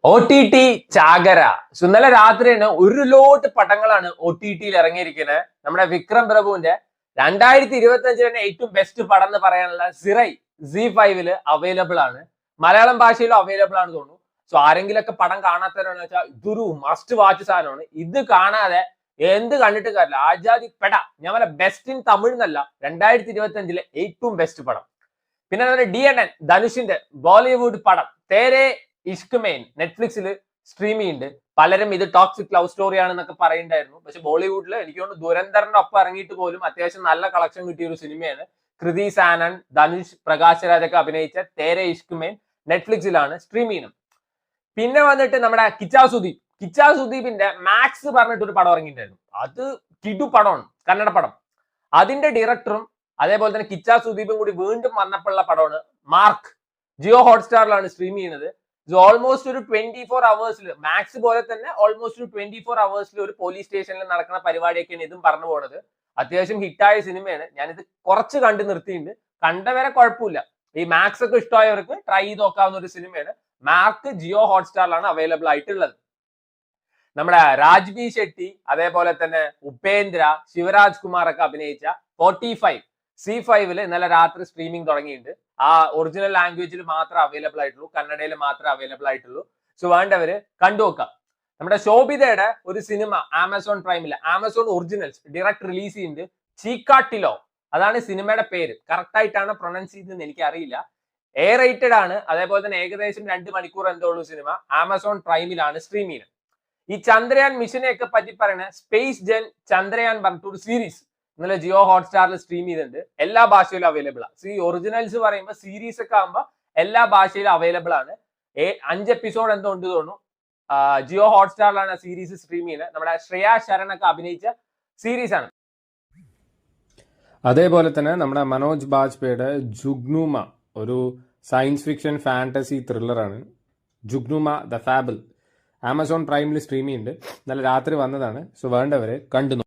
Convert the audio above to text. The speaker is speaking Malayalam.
OTT ചാകര. ഇന്നലെ രാത്രി തന്നെ ഒരു ലോട്ട് പടങ്ങളാണ് OTT-യിൽ ഇറങ്ങിയിരിക്കുന്നത്. നമ്മുടെ വിക്രം പ്രഭുവിന്റെ 2025 തന്നെ ഏറ്റവും ബെസ്റ്റ് പടം എന്ന് പറയാനുള്ള സിറൈ ZEE5-ൽ അവൈലബിൾ ആണ്. മലയാളം ഭാഷയിലും അവൈലബിൾ ആണ് തോന്നുന്നു. സോ ആരെങ്കിലൊക്കെ പടം കാണാത്തവരാണെന്ന് വെച്ചാൽ ഇതൊരു മസ്റ്റ് വാച്ച് സാധനമാണ്. ഇത് കാണാതെ എന്ത് കണ്ടിട്ട് കാര്യമില്ല. ആജാദി പെട. ഞാൻ പറഞ്ഞ ബെസ്റ്റ് ഇൻ തമിഴ് എന്നല്ല, 2025-ലെ ഏറ്റവും ബെസ്റ്റ് പടം. പിന്നെ DNN ധനുഷിന്റെ ബോളിവുഡ് പടം തേരെ ഇഷ്ക് മെയിൻ നെറ്റ്ഫ്ലിക്സിൽ സ്ട്രീം ചെയ്യുന്നുണ്ട്. പലരും ഇത് ടോക്സിക് ലവ് സ്റ്റോറി ആണെന്നൊക്കെ പറയുന്നുണ്ടായിരുന്നു. പക്ഷെ ബോളിവുഡിൽ എനിക്ക് തോന്നുന്നു ദുരന്തറിന്റെ ഒപ്പം ഇറങ്ങിയിട്ട് പോലും അത്യാവശ്യം നല്ല കളക്ഷൻ കിട്ടിയ ഒരു സിനിമയാണ്. കൃതി സാനൻ, ധനുഷ്, പ്രകാശ് രാജൊക്കെ അഭിനയിച്ച തേരെ ഇഷ്ക് മെയിൻ നെറ്റ്ഫ്ലിക്സിലാണ് സ്ട്രീം ചെയ്യുന്നത്. പിന്നെ വന്നിട്ട് നമ്മുടെ കിച്ചാ സുദീപിന്റെ മാക്സ് പറഞ്ഞിട്ട് ഒരു പടം ഇറങ്ങിയിട്ടുണ്ടായിരുന്നു. അത് കിടു പടമാണ്, കന്നഡ പടം. അതിന്റെ ഡയറക്ടറും അതേപോലെ തന്നെ കിച്ചാ സുദീപും കൂടി വീണ്ടും വന്നപ്പോഴുള്ള പടമാണ് മാർക്ക്. ജിയോ ഹോട്ട്സ്റ്റാറിലാണ് സ്ട്രീം ചെയ്യുന്നത്. ഓൾമോസ്റ്റ് ഒരു 24 അവേഴ്സിൽ മാക്സ് പോലെ തന്നെ ഓൾമോസ്റ്റ് ഒരു 24 അവേഴ്സിൽ ഒരു പോലീസ് സ്റ്റേഷനിൽ നടക്കുന്ന പരിപാടിയൊക്കെയാണ് ഇതും പറഞ്ഞു പോകുന്നത്. അത്യാവശ്യം ഹിറ്റായ സിനിമയാണ്. ഞാനിത് കുറച്ച് കണ്ടു നിർത്തിയിട്ടുണ്ട്. കണ്ടവരെ കുഴപ്പമില്ല. ഈ മാക്സ് ഒക്കെ ഇഷ്ടമായവർക്ക് ട്രൈ ചെയ്ത് നോക്കാവുന്ന ഒരു സിനിമയാണ്. മാർക്ക് ജിയോ ഹോട്ട്സ്റ്റാറിലാണ് അവൈലബിൾ ആയിട്ടുള്ളത്. നമ്മുടെ രാജ്ബി ഷെട്ടി, അതേപോലെ തന്നെ ഉപേന്ദ്ര, ശിവരാജ് കുമാർ ഒക്കെ അഭിനയിച്ച 45 C5-ൽ ഇന്നലെ രാത്രി സ്ട്രീമിംഗ് തുടങ്ങിയിട്ടുണ്ട്. ആ ഒറിജിനൽ ലാംഗ്വേജിൽ മാത്രമേ അവൈലബിൾ ആയിട്ടുള്ളൂ, കന്നഡയിൽ മാത്രമേ അവൈലബിൾ ആയിട്ടുള്ളൂ. സോ വേണ്ടവര് കണ്ടുനോക്കാം. നമ്മുടെ ശോഭിതയുടെ ഒരു സിനിമ ആമസോൺ പ്രൈമിൽ, ആമസോൺ ഒറിജിനൽസ് ഡയറക്റ്റ് റിലീസ് ചെയ്യുന്നുണ്ട്. ചീക്കാട്ടിലോ, അതാണ് സിനിമയുടെ പേര്. കറക്റ്റ് ആയിട്ടാണ് പ്രൊനൗൺസ് ചെയ്തതെന്ന് എനിക്ക് അറിയില്ല. റേറ്റഡ് ആണ്. അതേപോലെ തന്നെ ഏകദേശം 2 മണിക്കൂർ എന്തോ ഉള്ളൂ സിനിമ. ആമസോൺ പ്രൈമിലാണ് സ്ട്രീം ചെയ്യുന്നത്. ഈ ചന്ദ്രയാൻ മിഷനെ ഒക്കെ പറ്റി പറയുന്ന സ്പേസ് ജെൻ ചന്ദ്രയാൻ പറഞ്ഞിട്ടൊരു സീരീസ് ഇന്നലെ ജിയോ ഹോട്ട്സ്റ്റാറിൽ സ്ട്രീം ചെയ്തിട്ടുണ്ട്. എല്ലാ ഭാഷയിലും അവൈലബിൾ ആണ്. ഈ ഒറിജിനൽസ് പറയുമ്പോൾ സീരീസ് ഒക്കെ ആകുമ്പോൾ എല്ലാ ഭാഷയിലും അവൈലബിൾ ആണ്. 5 എപ്പിസോഡ് എന്തോ ഉണ്ട് തോന്നുന്നു. ജിയോ ഹോട്ട്സ്റ്റാറിലാണ് സീരീസ് സ്ട്രീം ചെയ്യുന്നത്. നമ്മുടെ ശ്രേയ ശരൺ ഒക്കെ അഭിനയിച്ച സീരീസ് ആണ്. അതേപോലെ തന്നെ നമ്മുടെ മനോജ് ബാജ്പേയിയുടെ ജുഗ്നുമ ഒരു സയൻസ് ഫിക്ഷൻ ഫാന്റസി ത്രില്ലറാണ്. ജുഗ്നുമ ദ ഫാബിൾ ആമസോൺ പ്രൈമിൽ സ്ട്രീം ചെയ്യുന്നുണ്ട്. ഇന്നലെ രാത്രി വന്നതാണ്. സോ വേണ്ടവരെ കണ്ടു.